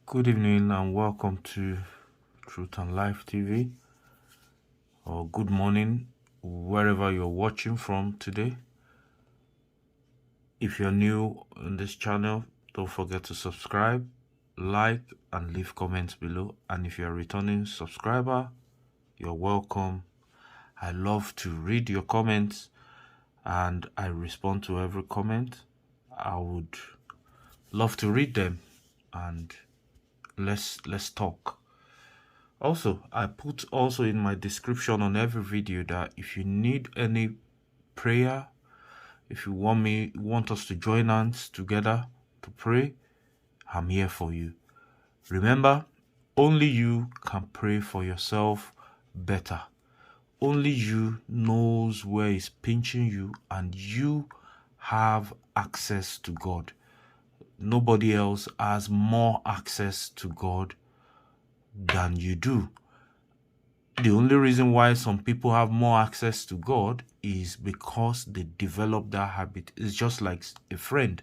Good evening and welcome to Truth and Life TV, or good morning wherever you're watching from today. If you're new on this channel, don't forget to subscribe, like and leave comments below. And if you're a returning subscriber, you're welcome. I love to read your comments and I respond to every comment. I would love to read them and let's talk. Also, I put also in my description on every video that if you need any prayer, if you want us to join hands together to pray, I'm here for you. Remember, only you can pray for yourself better. Only you knows where it's pinching you, and you have access to God. Nobody else has more access to God than you do. The only reason why some people have more access to God is because they develop that habit. It's just like a friend.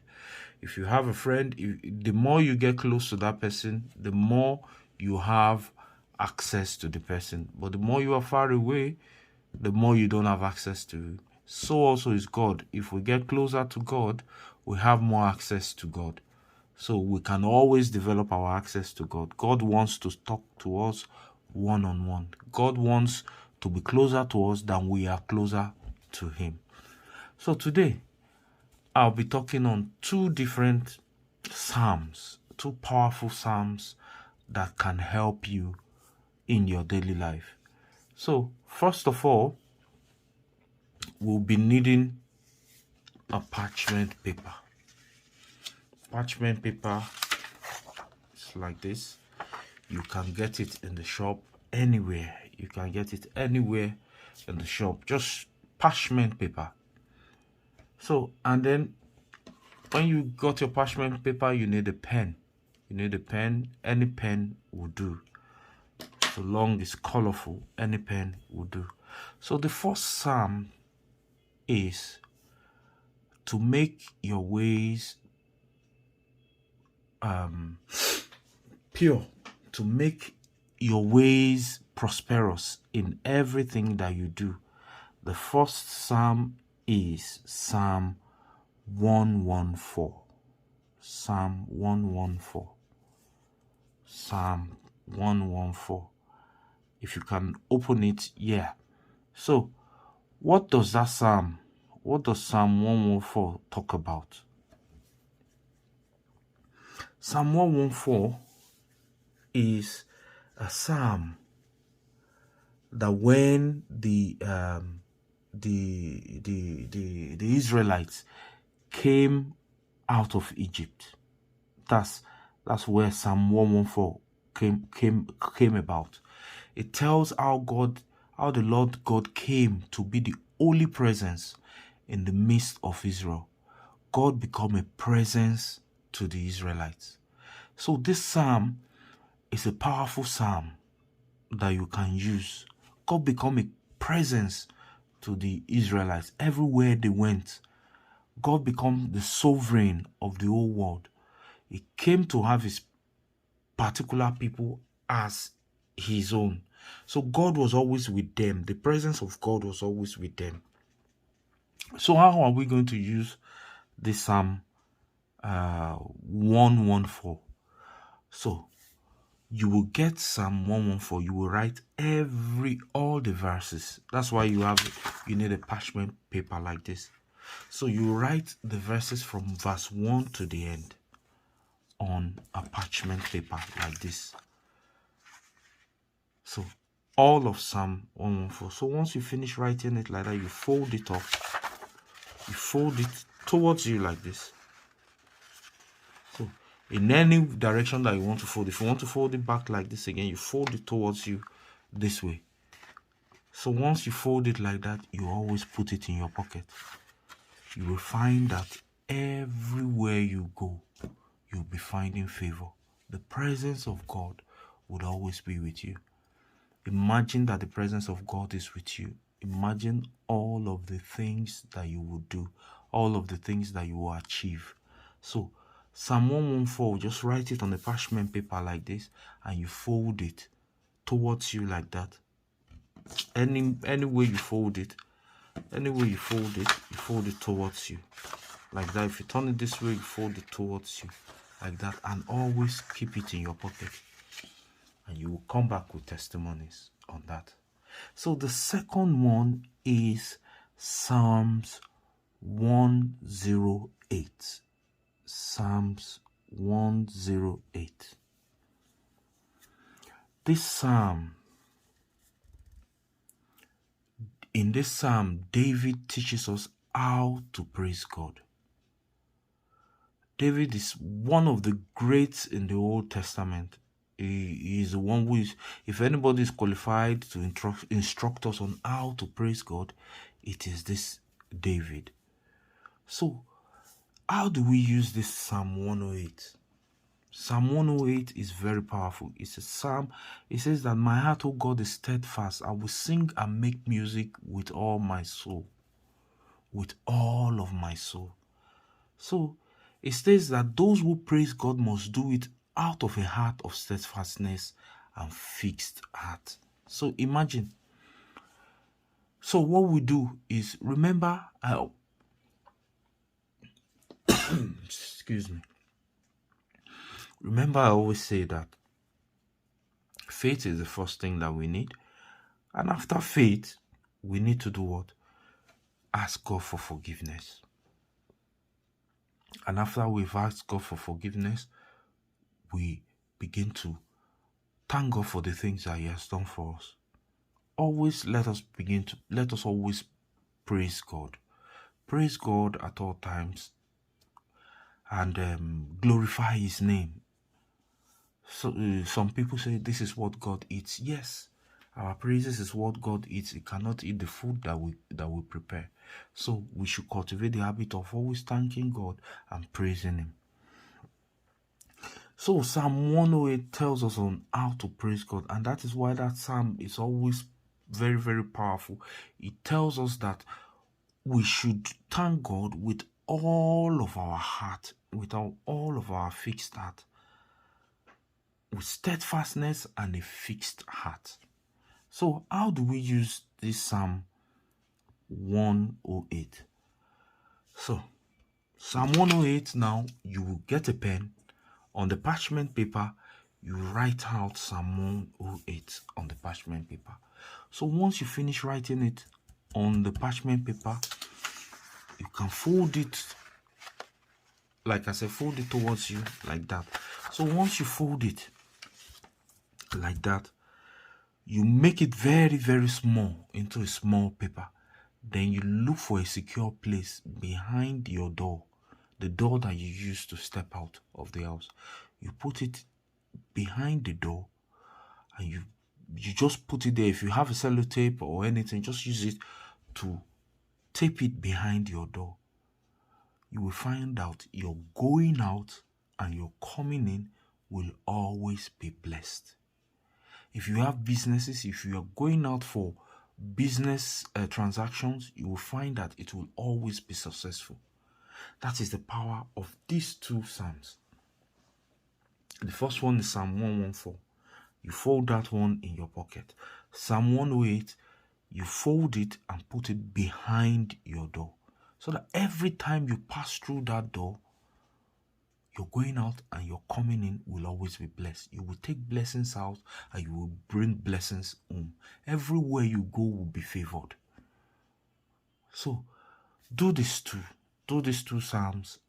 If you have a friend, the more you get close to that person, the more you have access to the person. But the more you are far away, the more you don't have access to. So also is God. If we get closer to God, we have more access to God. So we can always develop our access to God. God wants to talk to us one-on-one. God wants to be closer to us than we are closer to him. So today, I'll be talking on two different psalms, two powerful psalms that can help you in your daily life. So first of all, we'll be needing a parchment paper. Parchment paper is like this. You can get it in the shop anywhere. You can get it anywhere in the shop. Just parchment paper. So, and then when you got your parchment paper, you need a pen. You need a pen. Any pen will do. So long it's colorful, any pen will do. So the first psalm is to make your ways pure, to make your ways prosperous in everything that you do. The first psalm is Psalm 114. Psalm 114. Psalm 114. If you can open it, yeah. So, what does Psalm 114 talk about? Psalm 114 is a psalm that when the Israelites came out of Egypt, that's where Psalm 114 came about. It tells how the Lord God came to be the holy presence in the midst of Israel. God became a presence to the Israelites. So this psalm is a powerful psalm that you can use. God became a presence to the Israelites everywhere they went. God became the sovereign of the whole world. He came to have his particular people as his own. So God was always with them. The presence of God was always with them. So how are we going to use this Psalm 114? So you will get Psalm 114. You will write all the verses. That's why you need a parchment paper like this. So you write the verses from verse 1 to the end on a parchment paper like this. So all of Psalm 114. So once you finish writing it like that, you fold it up. You fold it towards you like this. So in any direction that you want to fold, if you want to fold it back like this again, you fold it towards you this way. So once you fold it like that, you always put it in your pocket. You will find that everywhere you go, you'll be finding favor. The presence of God would always be with you. Imagine that the presence of God is with you. Imagine all of the things that you will do, all of the things that you will achieve. So Psalm 114, just write it on the parchment paper like this, and you fold it towards you like that. Any way you fold it, you fold it towards you like that. If you turn it this way, you fold it towards you like that, and always keep it in your pocket, and you will come back with testimonies on that. So the second one is Psalms 108. Psalms 108. In this psalm, David teaches us how to praise God. David is one of the greats in the Old Testament. He is the one who is, if anybody is qualified to instruct us on how to praise God, it is this David. So, how do we use this Psalm 108? Psalm 108 is very powerful. It's a psalm. It says that my heart, O God, is steadfast. I will sing and make music with all my soul. With all of my soul. So, it states that those who praise God must do it out of a heart of steadfastness and fixed heart. So, imagine. So, what we do is, remember, excuse me. Remember, I always say that faith is the first thing that we need. And after faith, we need to do what? Ask God for forgiveness. And after we've asked God for forgiveness, we begin to thank God for the things that He has done for us. Always let us always praise God. Praise God at all times and glorify His name. So some people say this is what God eats. Yes, our praises is what God eats. He cannot eat the food that we prepare. So we should cultivate the habit of always thanking God and praising Him. So Psalm 108 tells us on how to praise God, and that is why that psalm is always very, very powerful. It tells us that we should thank God with all of our heart, with all of our fixed heart, with steadfastness and a fixed heart. So how do we use this Psalm 108? So Psalm 108, now you will get a pen. On the parchment paper, you write out Psalm 108 on the parchment paper. So once you finish writing it on the parchment paper, you can fold it, like I said, fold it towards you like that. So once you fold it like that, you make it very, very small into a small paper. Then you look for a secure place behind your door, the door that you use to step out of the house. You put it behind the door and you just put it there. If you have a sellotape or anything, just use it to tape it behind your door. You will find out your going out and your coming in will always be blessed. If you have businesses, if you are going out for business transactions, you will find that it will always be successful. That is the power of these two psalms. The first one is Psalm 114. You fold that one in your pocket. Psalm 108, you fold it and put it behind your door, so that every time you pass through that door, you're going out and you're coming in will always be blessed. You will take blessings out and you will bring blessings home. Everywhere you go will be favored. So do these two psalms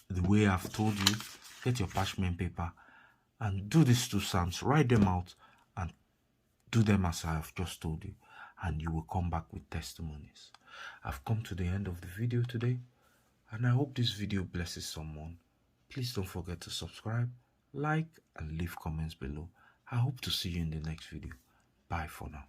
the way I've told you. Get your parchment paper and do these two psalms. Write them out and do them as I have just told you, and you will come back with testimonies. I've come to the end of the video today, and I hope this video blesses someone. Please don't forget to subscribe, like, and leave comments below. I hope to see you in the next video. Bye for now.